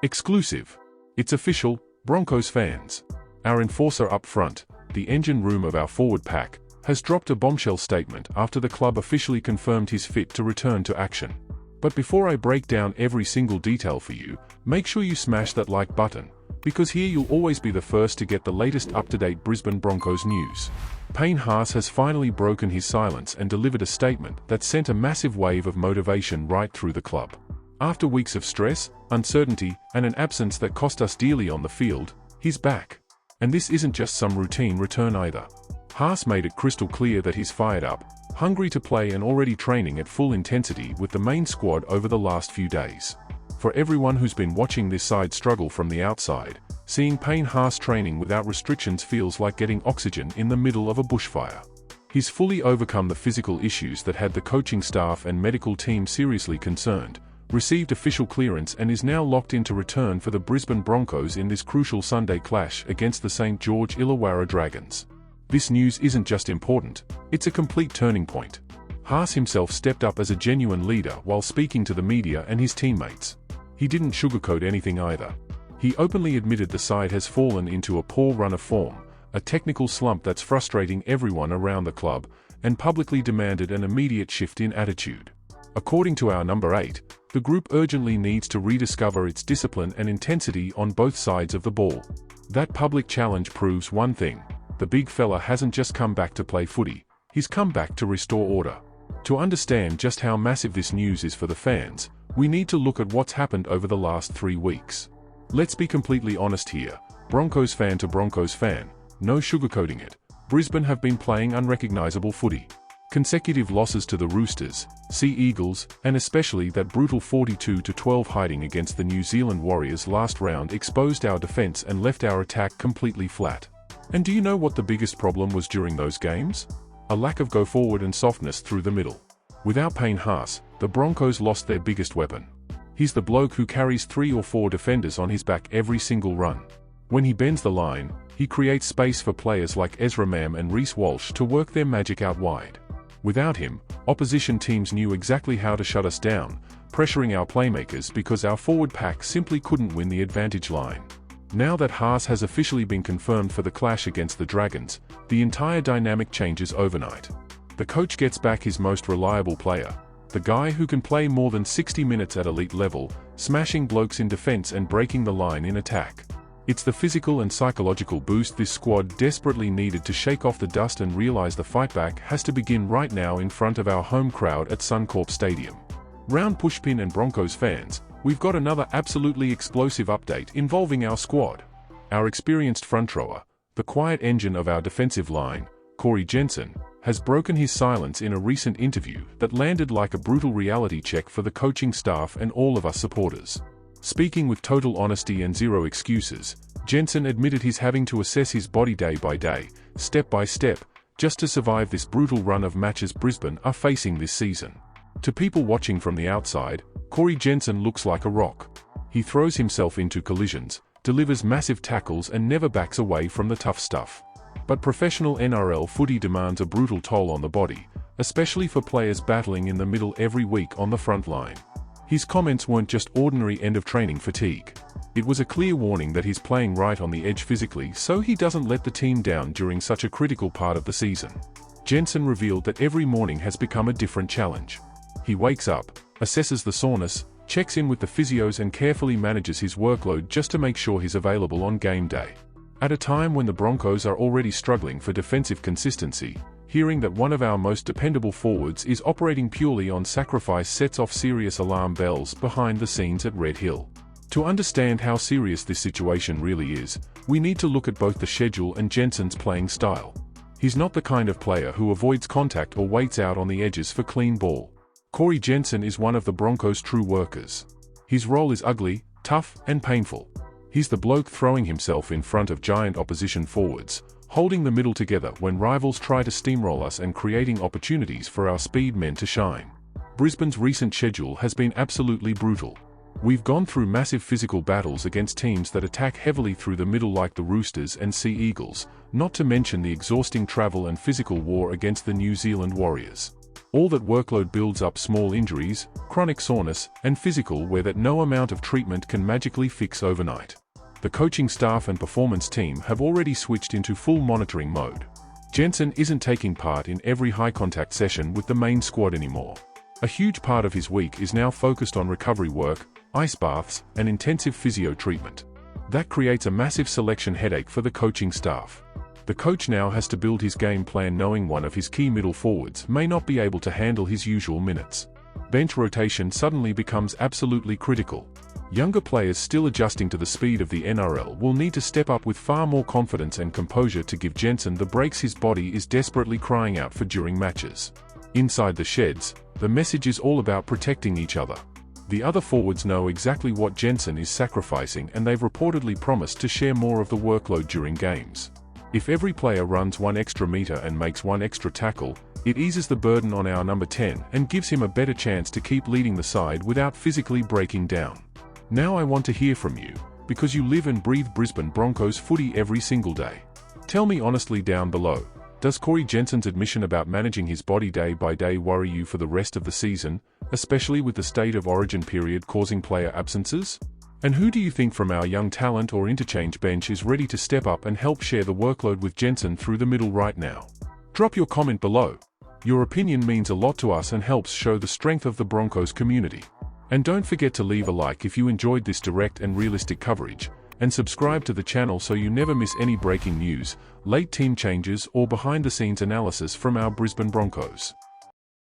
Exclusive. It's official, Broncos fans. Our enforcer up front, the engine room of our forward pack, has dropped a bombshell statement after the club officially confirmed he's fit to return to action. But before I break down every single detail for you, make sure you smash that like button, because here you'll always be the first to get the latest up-to-date Brisbane Broncos news. Payne Haas has finally broken his silence and delivered a statement that sent a massive wave of motivation right through the club. After weeks of stress, uncertainty, and an absence that cost us dearly on the field, he's back. And this isn't just some routine return either. Haas made it crystal clear that he's fired up, hungry to play and already training at full intensity with the main squad over the last few days. For everyone who's been watching this side struggle from the outside, seeing Payne Haas training without restrictions feels like getting oxygen in the middle of a bushfire. He's fully overcome the physical issues that had the coaching staff and medical team seriously concerned, received official clearance and is now locked in to return for the Brisbane Broncos in this crucial Sunday clash against the St. George Illawarra Dragons. This news isn't just important, it's a complete turning point. Haas himself stepped up as a genuine leader while speaking to the media and his teammates. He didn't sugarcoat anything either. He openly admitted the side has fallen into a poor run of form, a technical slump that's frustrating everyone around the club, and publicly demanded an immediate shift in attitude. According to our number 8, the group urgently needs to rediscover its discipline and intensity on both sides of the ball. That public challenge proves one thing: the big fella hasn't just come back to play footy, he's come back to restore order. To understand just how massive this news is for the fans, we need to look at what's happened over the last 3 weeks. Let's be completely honest here, Broncos fan to Broncos fan, no sugarcoating it. Brisbane have been playing unrecognizable footy. Consecutive losses to the Roosters, Sea Eagles, and especially that brutal 42-12 hiding against the New Zealand Warriors last round exposed our defense and left our attack completely flat. And do you know what the biggest problem was during those games? A lack of go forward and softness through the middle. Without Payne Haas, the Broncos lost their biggest weapon. He's the bloke who carries 3 or 4 defenders on his back every single run. When he bends the line, he creates space for players like Ezra Mam and Reece Walsh to work their magic out wide. Without him, opposition teams knew exactly how to shut us down, pressuring our playmakers because our forward pack simply couldn't win the advantage line. Now that Haas has officially been confirmed for the clash against the Dragons, the entire dynamic changes overnight. The coach gets back his most reliable player, the guy who can play more than 60 minutes at elite level, smashing blokes in defense and breaking the line in attack. It's the physical and psychological boost this squad desperately needed to shake off the dust and realize the fightback has to begin right now in front of our home crowd at Suncorp Stadium. Round Pushpin and Broncos fans, we've got another absolutely explosive update involving our squad. Our experienced front rower, the quiet engine of our defensive line, Corey Jensen, has broken his silence in a recent interview that landed like a brutal reality check for the coaching staff and all of us supporters. Speaking with total honesty and zero excuses, Jensen admitted he's having to assess his body day by day, step by step, just to survive this brutal run of matches Brisbane are facing this season. To people watching from the outside, Corey Jensen looks like a rock. He throws himself into collisions, delivers massive tackles and never backs away from the tough stuff. But professional NRL footy demands a brutal toll on the body, especially for players battling in the middle every week on the front line. His comments weren't just ordinary end-of-training fatigue. It was a clear warning that he's playing right on the edge physically so he doesn't let the team down during such a critical part of the season. Jensen revealed that every morning has become a different challenge. He wakes up, assesses the soreness, checks in with the physios and carefully manages his workload just to make sure he's available on game day. At a time when the Broncos are already struggling for defensive consistency, hearing that one of our most dependable forwards is operating purely on sacrifice sets off serious alarm bells behind the scenes at Red Hill. To understand how serious this situation really is, we need to look at both the schedule and Jensen's playing style. He's not the kind of player who avoids contact or waits out on the edges for clean ball. Corey Jensen is one of the Broncos' true workers. His role is ugly, tough, and painful. He's the bloke throwing himself in front of giant opposition forwards, holding the middle together when rivals try to steamroll us and creating opportunities for our speed men to shine. Brisbane's recent schedule has been absolutely brutal. We've gone through massive physical battles against teams that attack heavily through the middle like the Roosters and Sea Eagles, not to mention the exhausting travel and physical war against the New Zealand Warriors. All that workload builds up small injuries, chronic soreness, and physical wear that no amount of treatment can magically fix overnight. The coaching staff and performance team have already switched into full monitoring mode. Jensen isn't taking part in every high-contact session with the main squad anymore. A huge part of his week is now focused on recovery work, ice baths, and intensive physio treatment. That creates a massive selection headache for the coaching staff. The coach now has to build his game plan knowing one of his key middle forwards may not be able to handle his usual minutes. Bench rotation suddenly becomes absolutely critical. Younger players still adjusting to the speed of the NRL will need to step up with far more confidence and composure to give Jensen the breaks his body is desperately crying out for during matches. Inside the sheds, the message is all about protecting each other. The other forwards know exactly what Jensen is sacrificing and they've reportedly promised to share more of the workload during games. If every player runs 1 extra meter and makes 1 extra tackle, it eases the burden on our number 10 and gives him a better chance to keep leading the side without physically breaking down. Now I want to hear from you, because you live and breathe Brisbane Broncos footy every single day. Tell me honestly down below, does Corey Jensen's admission about managing his body day by day worry you for the rest of the season, especially with the state of origin period causing player absences? And who do you think from our young talent or interchange bench is ready to step up and help share the workload with Jensen through the middle right now? Drop your comment below. Your opinion means a lot to us and helps show the strength of the Broncos community. And don't forget to leave a like if you enjoyed this direct and realistic coverage, and subscribe to the channel so you never miss any breaking news, late team changes or behind-the-scenes analysis from our Brisbane Broncos.